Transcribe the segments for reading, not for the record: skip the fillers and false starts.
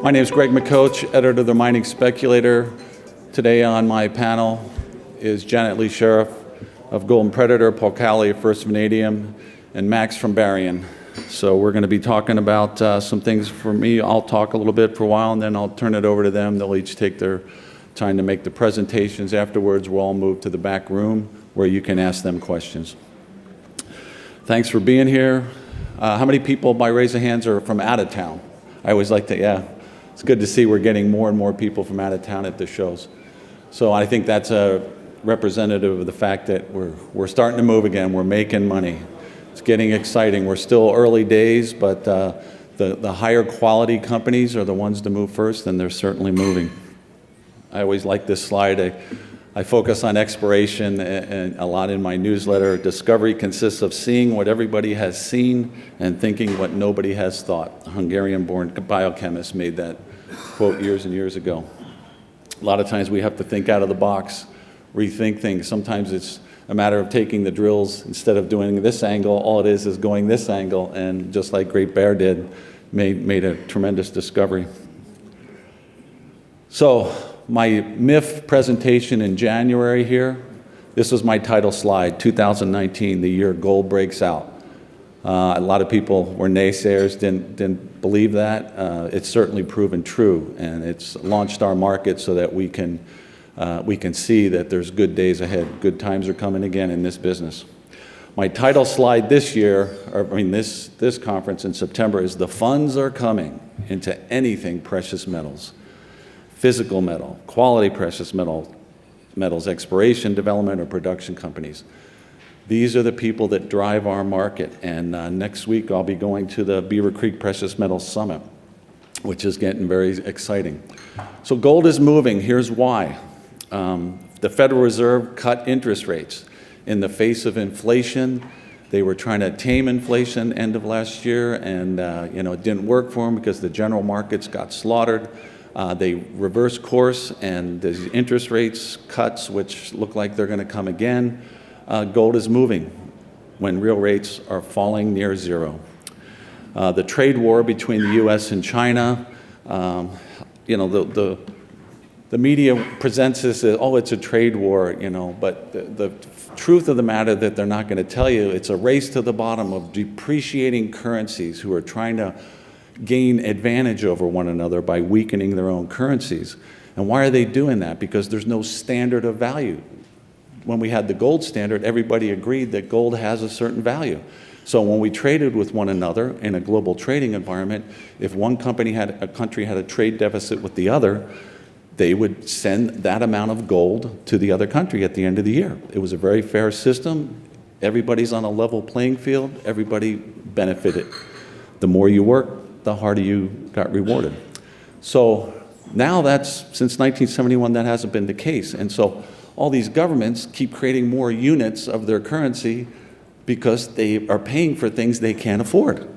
My name is Greg McCoach, editor of the Mining Speculator. Today on my panel is Janet Lee Sheriff of Golden Predator, Paul Cowley of First Vanadium, and Max from Barian. So we're going to be talking about some things for me. I'll talk a little bit for a while, and then I'll turn it over to them. They'll each take their time to make the presentations. Afterwards, we'll all move to the back room where you can ask them questions. Thanks for being here. How many people, by raise of hands, are from out of town? I always like to, yeah. It's good to see we're getting more and more people from out of town at the shows. So I think that's a representative of the fact that we're starting to move again. We're making money. It's getting exciting. We're still early days, but the higher quality companies are the ones to move first, and they're certainly moving. I always like this slide. I focus on exploration and a lot in my newsletter. Discovery consists of seeing what everybody has seen and thinking what nobody has thought. A Hungarian-born biochemist made that quote years and years ago. A lot of times we have to think out of the box, rethink things. Sometimes it's a matter of taking the drills, instead of doing this angle, all it is going this angle, and just like Great Bear did, made a tremendous discovery. So my MIF presentation in January here, this was my title slide, 2019, the year gold breaks out. A lot of people were naysayers, didn't believe that. It's certainly proven true, and it's launched our market so that we can see that there's good days ahead. Good times are coming again in this business. My title slide this year, this conference in September, is the funds are coming into anything precious metals. Physical metal, quality precious metals, exploration, development, or production companies. These are the people that drive our market, and next week I'll be going to the Beaver Creek Precious Metals Summit, which is getting very exciting. So gold is moving. Here's why. The Federal Reserve cut interest rates in the face of inflation. They were trying to tame inflation end of last year, and it didn't work for them because the general markets got slaughtered. They reversed course, and the interest rates cuts, which look like they're going to come again. Gold is moving when real rates are falling near zero. The trade war between the U.S. and China, the media presents this as, oh, it's a trade war, but the truth of the matter that they're not going to tell you, it's a race to the bottom of depreciating currencies who are trying to gain advantage over one another by weakening their own currencies. And why are they doing that? Because there's no standard of value. When we had the gold standard, everybody agreed that gold has a certain value. So when we traded with one another in a global trading environment, if one country had a trade deficit with the other, they would send that amount of gold to the other country at the end of the year. It was a very fair system. Everybody's on a level playing field. Everybody benefited. The more you work, the harder you got rewarded. So now since 1971, that hasn't been the case. And so all these governments keep creating more units of their currency because they are paying for things they can't afford.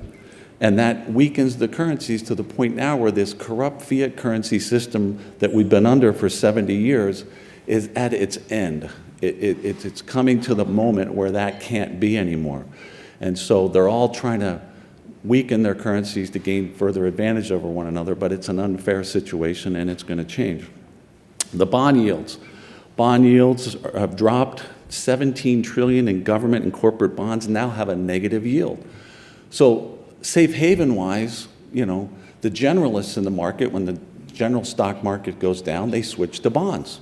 And that weakens the currencies to the point now where this corrupt fiat currency system that we've been under for 70 years is at its end. It's coming to the moment where that can't be anymore. And so they're all trying to weaken their currencies to gain further advantage over one another, but it's an unfair situation and it's going to change. The bond yields. Bond yields have dropped. 17 trillion in government and corporate bonds now have a negative yield. So safe haven-wise, the generalists in the market, when the general stock market goes down, they switch to bonds.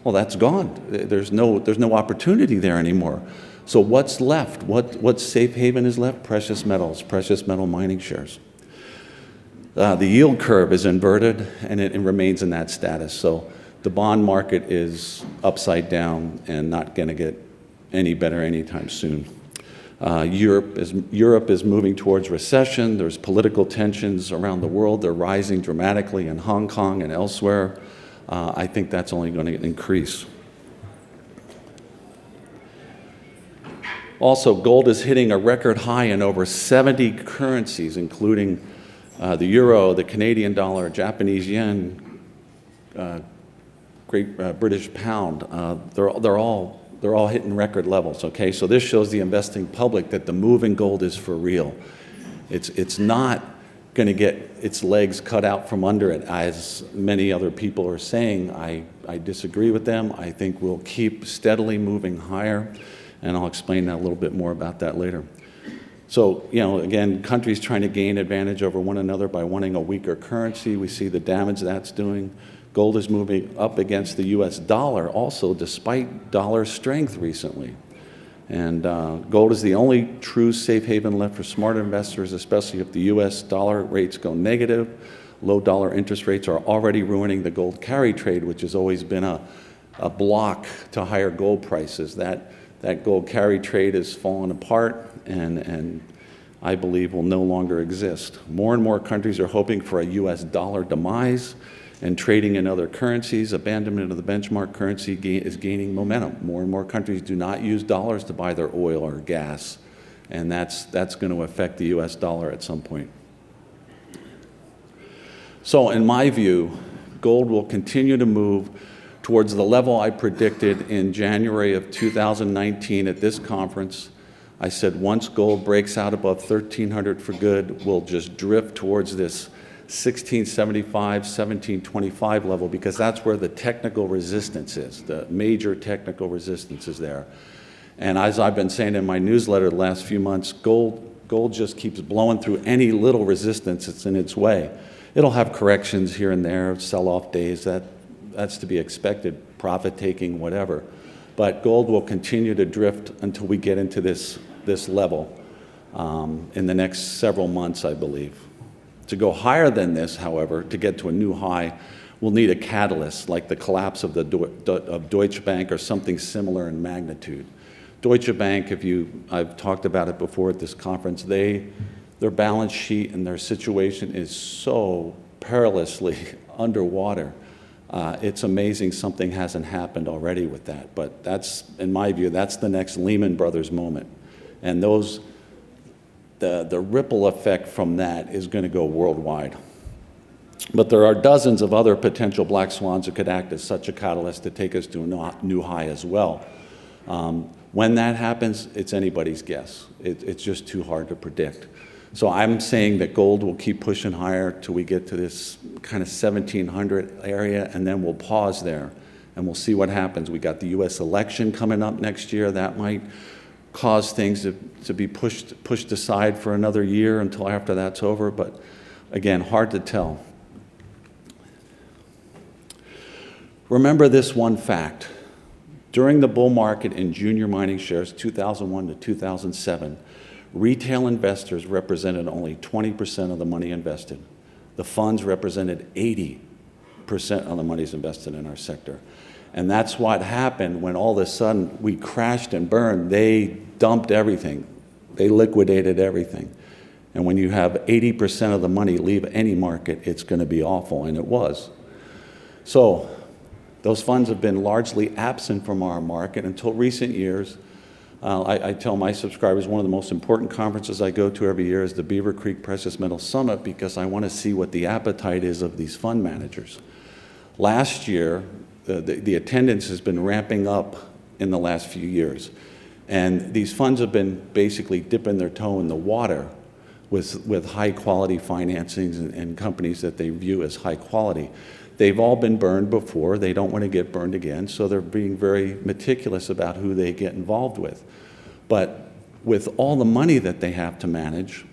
Well, that's gone. There's no opportunity there anymore. So what's left? What safe haven is left? Precious metals, precious metal mining shares. The yield curve is inverted, and it remains in that status. So the bond market is upside down and not going to get any better anytime soon. Europe is moving towards recession. There's political tensions around the world. They're rising dramatically in Hong Kong and elsewhere. I think that's only going to increase. Also, gold is hitting a record high in over 70 currencies, including the euro, the Canadian dollar, Japanese yen, Great British pound. They're all hitting record levels. Okay, so this shows the investing public that the move in gold is for real. It's not going to get its legs cut out from under it, as many other people are saying. I disagree with them. I think we'll keep steadily moving higher, and I'll explain that a little bit more about that later. So, again, countries trying to gain advantage over one another by wanting a weaker currency. We see the damage that's doing. Gold is moving up against the US dollar also, despite dollar strength recently. And gold is the only true safe haven left for smart investors, especially if the US dollar rates go negative. Low dollar interest rates are already ruining the gold carry trade, which has always been a block to higher gold prices. That gold carry trade has fallen apart, and I believe will no longer exist. More and more countries are hoping for a US dollar demise and trading in other currencies. Abandonment of the benchmark currency is gaining momentum. More and more countries do not use dollars to buy their oil or gas, and that's going to affect the US dollar at some point. So in my view, gold will continue to move towards the level I predicted in January of 2019 at this conference. I said once gold breaks out above 1,300 for good, we'll just drift towards this 1675, 1725 level, because that's where the technical resistance is. The major technical resistance is there. And as I've been saying in my newsletter the last few months, gold just keeps blowing through any little resistance that's in its way. It'll have corrections here and there, sell-off days, that's to be expected, profit taking, whatever. But gold will continue to drift until we get into this level in the next several months, I believe. To go higher than this, however, to get to a new high, we'll need a catalyst like the collapse of Deutsche Bank or something similar in magnitude. Deutsche Bank, I've talked about it before at this conference, their balance sheet and their situation is so perilously underwater. It's amazing something hasn't happened already with that. But that's, in my view, that's the next Lehman Brothers moment. And the ripple effect from that is going to go worldwide. But there are dozens of other potential black swans that could act as such a catalyst to take us to a new high as well. When that happens, it's anybody's guess. It's just too hard to predict. So I'm saying that gold will keep pushing higher till we get to this kind of 1700 area, and then we'll pause there and we'll see what happens. We got the US election coming up next year. That might cause things to be pushed aside for another year until after that's over, but again, hard to tell. Remember this one fact. During the bull market in junior mining shares, 2001 to 2007, retail investors represented only 20% of the money invested. The funds represented 80% of the monies invested in our sector. And that's what happened when all of a sudden we crashed and burned. They dumped everything. They liquidated everything. And when you have 80% of the money leave any market, it's going to be awful, and it was. So those funds have been largely absent from our market until recent years. I tell my subscribers one of the most important conferences I go to every year is the Beaver Creek Precious Metals Summit, because I want to see what the appetite is of these fund managers. Last year, the attendance has been ramping up in the last few years. And these funds have been basically dipping their toe in the water with high quality financings and companies that they view as high quality. They've all been burned before. They don't want to get burned again, so they're being very meticulous about who they get involved with. But with all the money that they have to manage,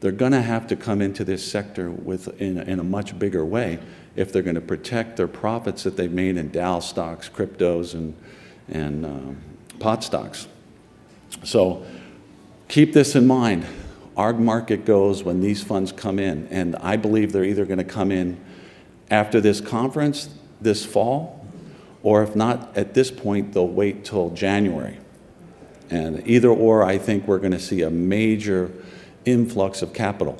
they're going to have to come into this sector in a much bigger way if they're going to protect their profits that they've made in Dow stocks, cryptos, and pot stocks. So keep this in mind. Our market goes when these funds come in, and I believe they're either going to come in after this conference this fall, or if not at this point, they'll wait till January. And either or, I think we're going to see a major influx of capital.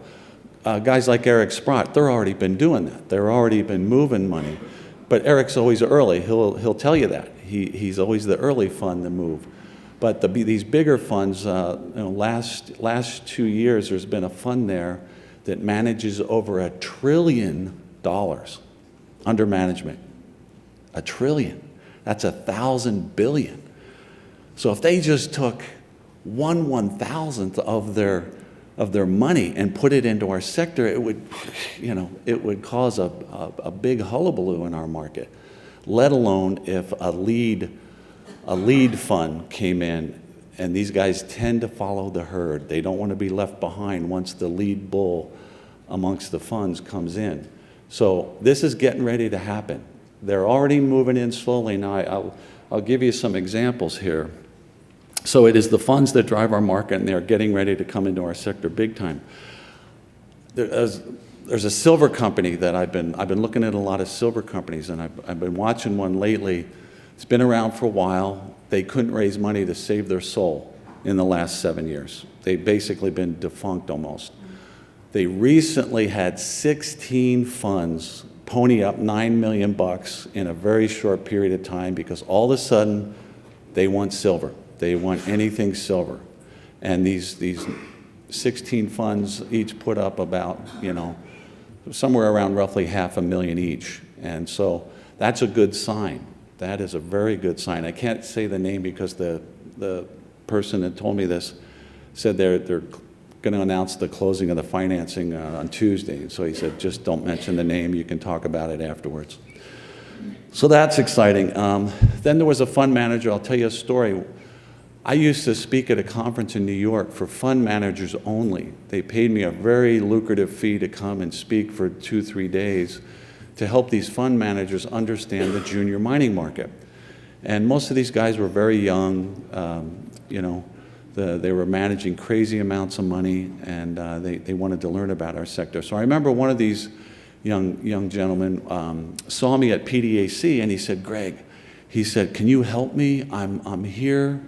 Guys like Eric Sprott, they're already been doing that. They're already been moving money. But Eric's always early. He'll tell you that. He's always the early fund to move. But these bigger funds, last 2 years, there's been a fund there that manages over $1 trillion under management. $1 trillion. That's 1,000 billion. So if they just took 1/1000th of their of their money and put it into our sector, it would, it would cause a big hullabaloo in our market, let alone if a lead fund came in, and these guys tend to follow the herd. They don't want to be left behind once the lead bull amongst the funds comes in. So this is getting ready to happen. They're already moving in slowly. Now, I'll give you some examples here. So it is the funds that drive our market, and they're getting ready to come into our sector big time. There's a silver company that I've been looking at a lot of silver companies, and I've been watching one lately. It's been around for a while. They couldn't raise money to save their soul in the last 7 years. They've basically been defunct almost. They recently had 16 funds pony up $9 million in a very short period of time because all of a sudden they want silver. They want anything silver. And these 16 funds each put up about, somewhere around roughly $500,000 each. And so that's a good sign. That is a very good sign. I can't say the name because the person that told me this said they're going to announce the closing of the financing on Tuesday. So he said, just don't mention the name. You can talk about it afterwards. So that's exciting. Then there was a fund manager. I'll tell you a story. I used to speak at a conference in New York for fund managers only. They paid me a very lucrative fee to come and speak for 2-3 days to help these fund managers understand the junior mining market. And most of these guys were very young. They were managing crazy amounts of money, and they wanted to learn about our sector. So I remember one of these young gentlemen saw me at PDAC, and he said, Greg, he said, can you help me? I'm here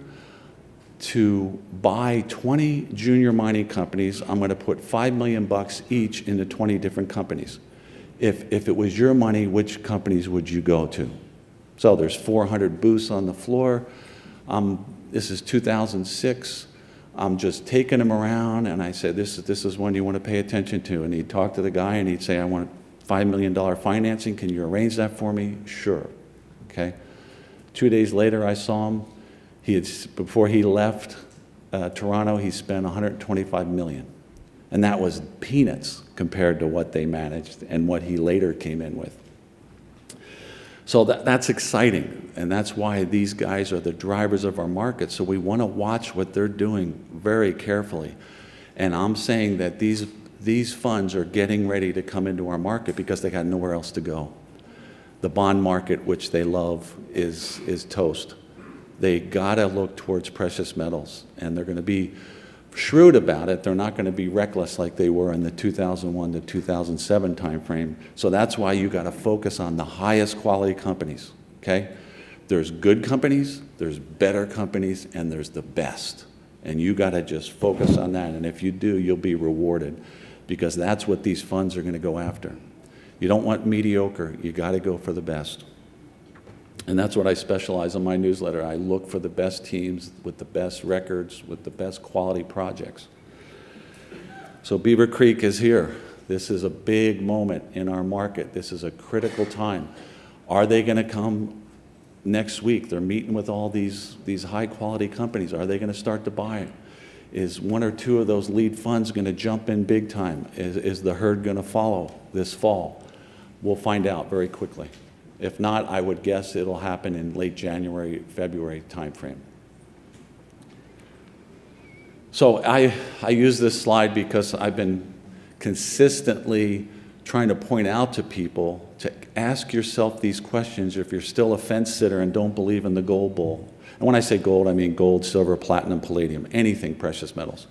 to buy 20 junior mining companies. I'm going to put $5 million each into 20 different companies. If it was your money, which companies would you go to? So there's 400 booths on the floor. This is 2006. I'm just taking them around, and I said, this is one you want to pay attention to. And he'd talk to the guy, and he'd say, I want $5 million financing. Can you arrange that for me? Sure. Okay. 2 days later, I saw him. Before he left Toronto, he spent $125 million. And that was peanuts compared to what they managed and what he later came in with. So that's exciting, and that's why these guys are the drivers of our market. So we want to watch what they're doing very carefully. And I'm saying that these funds are getting ready to come into our market because they got nowhere else to go. The bond market, which they love, is toast. They got to look towards precious metals, and they're going to be shrewd about it. They're not going to be reckless like they were in the 2001 to 2007 timeframe. So that's why you got to focus on the highest quality companies, okay? There's good companies, there's better companies, and there's the best. And you got to just focus on that. And if you do, you'll be rewarded because that's what these funds are going to go after. You don't want mediocre. You got to go for the best. And that's what I specialize in my newsletter. I look for the best teams with the best records, with the best quality projects. So Beaver Creek is here. This is a big moment in our market. This is a critical time. Are they going to come next week? They're meeting with all these high quality companies. Are they going to start to buy it? Is one or two of those lead funds going to jump in big time? Is the herd going to follow this fall? We'll find out very quickly. If not, I would guess it'll happen in late January, February timeframe. So I use this slide because I've been consistently trying to point out to people to ask yourself these questions if you're still a fence sitter and don't believe in the gold bull. And when I say gold, I mean gold, silver, platinum, palladium, anything precious metals.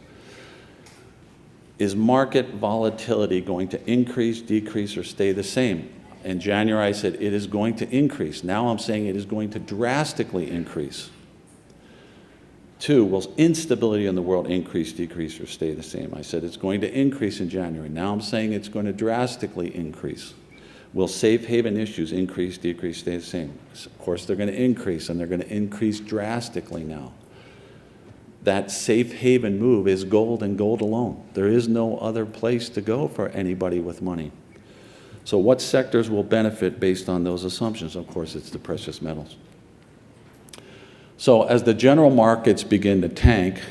Is market volatility going to increase, decrease, or stay the same? In January, I said it is going to increase. Now I'm saying it is going to drastically increase. 2, will instability in the world increase, decrease, or stay the same? I said it's going to increase in January. Now I'm saying it's going to drastically increase. Will safe haven issues increase, decrease, stay the same? Of course, they're going to increase, and they're going to increase drastically now. That safe haven move is gold and gold alone. There is no other place to go for anybody with money. So what sectors will benefit based on those assumptions? Of course, it's the precious metals. So as the general markets begin to tank,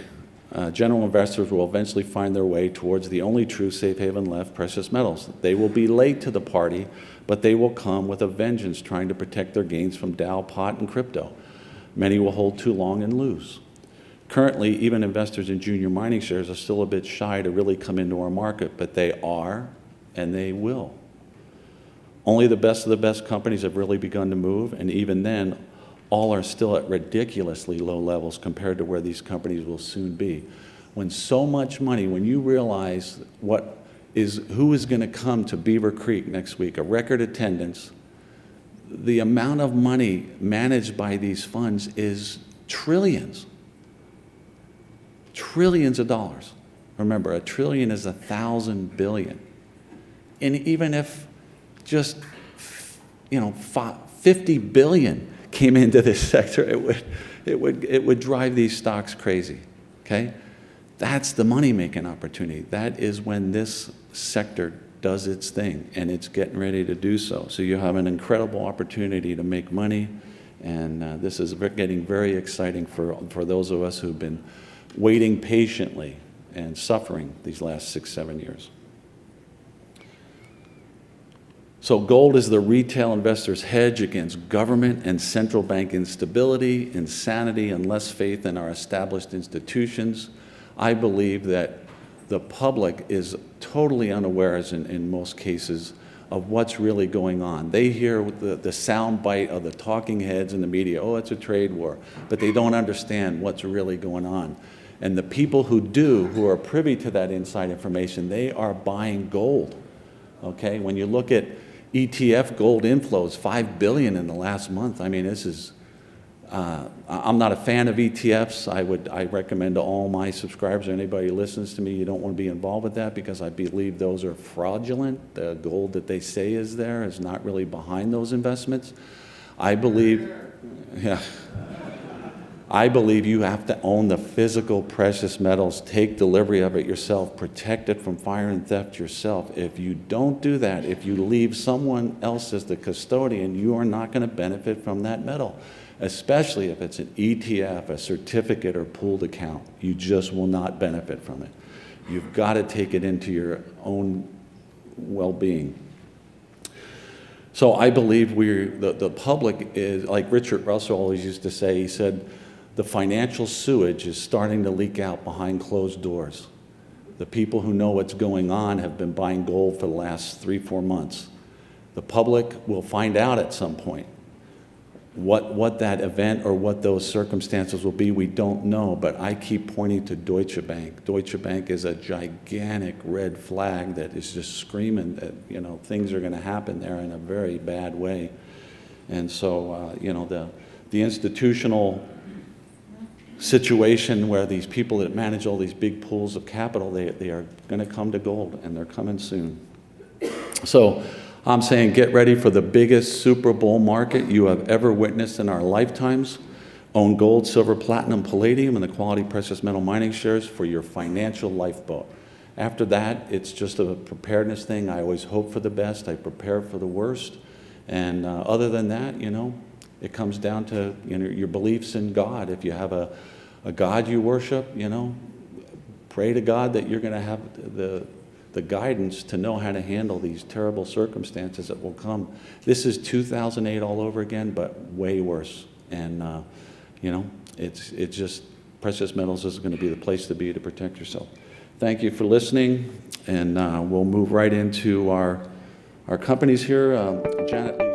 General investors will eventually find their way towards the only true safe haven left, precious metals. They will be late to the party, but they will come with a vengeance trying to protect their gains from Dow, pot, and crypto. Many will hold too long and lose. Currently, even investors in junior mining shares are still a bit shy to really come into our market, but they are and they will. Only the best of the best companies have really begun to move, and even then, all are still at ridiculously low levels compared to where these companies will soon be. When so much money, when you realize who is going to come to Beaver Creek next week, a record attendance, the amount of money managed by these funds is trillions. Trillions of dollars. Remember, a trillion is 1,000 billion. And even if just 50 billion came into this sector, it would drive these stocks crazy. Okay? That's the money-making opportunity. That is when this sector does its thing, and it's getting ready to do so. So you have an incredible opportunity to make money, and this is getting very exciting for those of us who've been waiting patiently and suffering these last 6-7 years. So gold is the retail investor's hedge against government and central bank instability, insanity, and less faith in our established institutions. I believe that the public is totally unaware, in most cases, of what's really going on. They hear the sound bite of the talking heads in the media, oh, it's a trade war, but they don't understand what's really going on. And the people who are privy to that inside information, they are buying gold, okay? When you look at ETF gold inflows, 5 billion in the last month. I mean, this is, I'm not a fan of ETFs. I recommend to all my subscribers or anybody who listens to me, you don't want to be involved with that because I believe those are fraudulent. The gold that they say is there is not really behind those investments. I believe you have to own the physical precious metals, take delivery of it yourself, protect it from fire and theft yourself. If you don't do that, if you leave someone else as the custodian, you are not going to benefit from that metal, especially if it's an ETF, a certificate, or pooled account. You just will not benefit from it. You've got to take it into your own well-being. So I believe the public is, like Richard Russell always used to say, he said, the financial sewage is starting to leak out behind closed doors. The people who know what's going on have been buying gold for the last 3-4 months. The public will find out at some point. What that event or what those circumstances will be, we don't know, but I keep pointing to Deutsche Bank. Deutsche Bank is a gigantic red flag that is just screaming that, things are going to happen there in a very bad way. And so, the institutional situation where these people that manage all these big pools of capital, they are going to come to gold, and they're coming soon. So I'm saying get ready for the biggest super bull market you have ever witnessed in our lifetimes. Own gold, silver, platinum, palladium, and the quality precious metal mining shares for your financial lifeboat. After that, it's just a preparedness thing. I always hope for the best. I prepare for the worst. And other than that, it comes down to your beliefs in God. If you have a God you worship, pray to God that you're going to have the guidance to know how to handle these terrible circumstances that will come. This is 2008 all over again, but way worse. And it's just precious metals is going to be the place to be to protect yourself. Thank you for listening, and we'll move right into our companies here. Janet.